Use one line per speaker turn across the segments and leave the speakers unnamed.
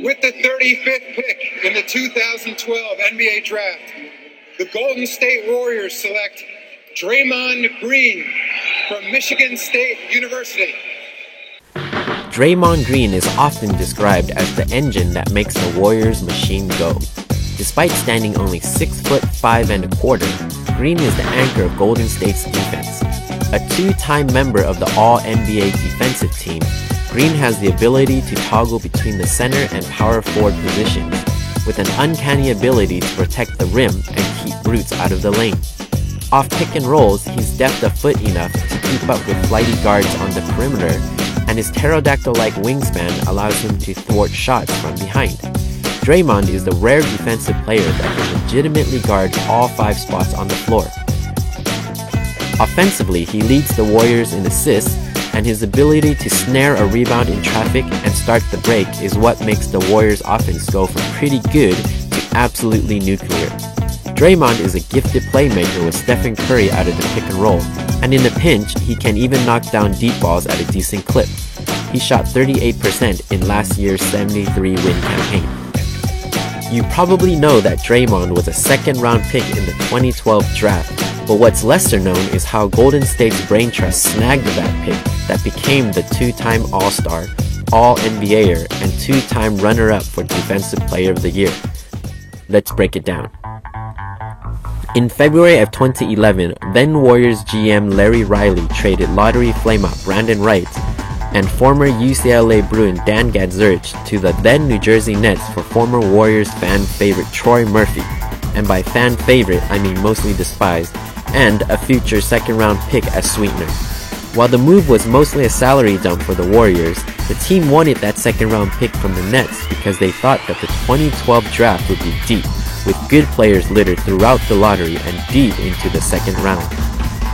With the 35th pick in the 2012 NBA Draft, the Golden State Warriors select Draymond Green from Michigan State University.
Draymond Green is often described as the engine that makes the Warriors machine go. Despite standing only 6'5" and a quarter, Green is the anchor of Golden State's defense. A two-time member of the All-NBA defensive team, Green has the ability to toggle between the center and power forward positions, with an uncanny ability to protect the rim and keep brutes out of the lane. Off pick and rolls, he's deft of foot enough to keep up with flighty guards on the perimeter, and his pterodactyl-like wingspan allows him to thwart shots from behind. Draymond is the rare defensive player that can legitimately guard all 5 spots on the floor. Offensively, he leads the Warriors in assists, and his ability to snare a rebound in traffic and start the break is what makes the Warriors' offense go from pretty good to absolutely nuclear. Draymond is a gifted playmaker with Stephen Curry out of the pick and roll, and in the pinch, he can even knock down deep balls at a decent clip. He shot 38% in last year's 73-win campaign. You probably know that Draymond was a second-round pick in the 2012 draft, but what's lesser known is how Golden State's brain trust snagged that pick that became the 2-time All-Star, All-NBAer, and 2-time runner-up for Defensive Player of the Year. Let's break it down. In February of 2011, then Warriors GM Larry Riley traded lottery flameout Brandon Wright and former UCLA Bruin Dan Gadzuric to the then New Jersey Nets for former Warriors fan favorite Troy Murphy, and by fan favorite I mean mostly despised, and a future second-round pick as sweetener. While the move was mostly a salary dump for the Warriors, the team wanted that second-round pick from the Nets because they thought that the 2012 draft would be deep, with good players littered throughout the lottery and deep into the second round.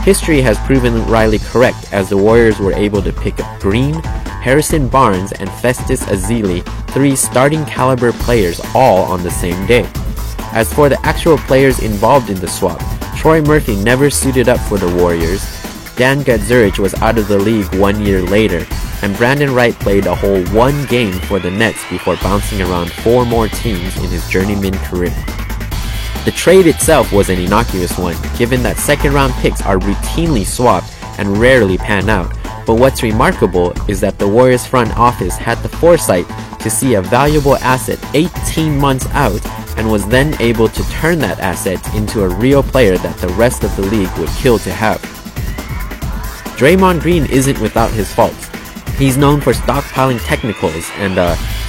History has proven Riley correct, as the Warriors were able to pick up Green, Harrison Barnes, and Festus Ezeli, 3 starting caliber players all on the same day. As for the actual players involved in the swap, Troy Murphy never suited up for the Warriors, Dan Gadzuric was out of the league 1 year later, and Brandon Wright played a whole 1 game for the Nets before bouncing around 4 more teams in his journeyman career. The trade itself was an innocuous one, given that second-round picks are routinely swapped and rarely pan out, but what's remarkable is that the Warriors front office had the foresight to see a valuable asset 18 months out and was then able to turn that asset into a real player that the rest of the league would kill to have. Draymond Green isn't without his faults. He's known for stockpiling technicals and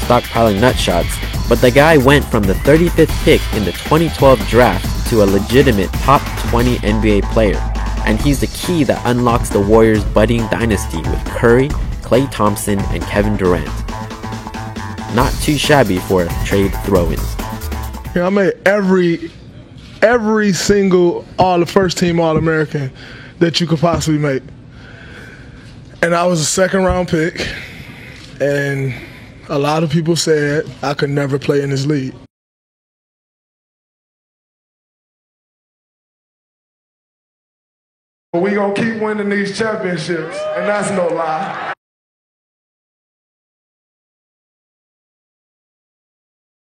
stockpiling nut shots, but the guy went from the 35th pick in the 2012 draft to a legitimate top 20 NBA player, and he's the key that unlocks the Warriors' budding dynasty with Curry, Klay Thompson, and Kevin Durant. Not too shabby for a trade throw-in.
I made every single first team All-American that you could possibly make. And I was a second-round pick, and a lot of people said I could never play in this league. We gonna keep winning these championships, and that's no lie.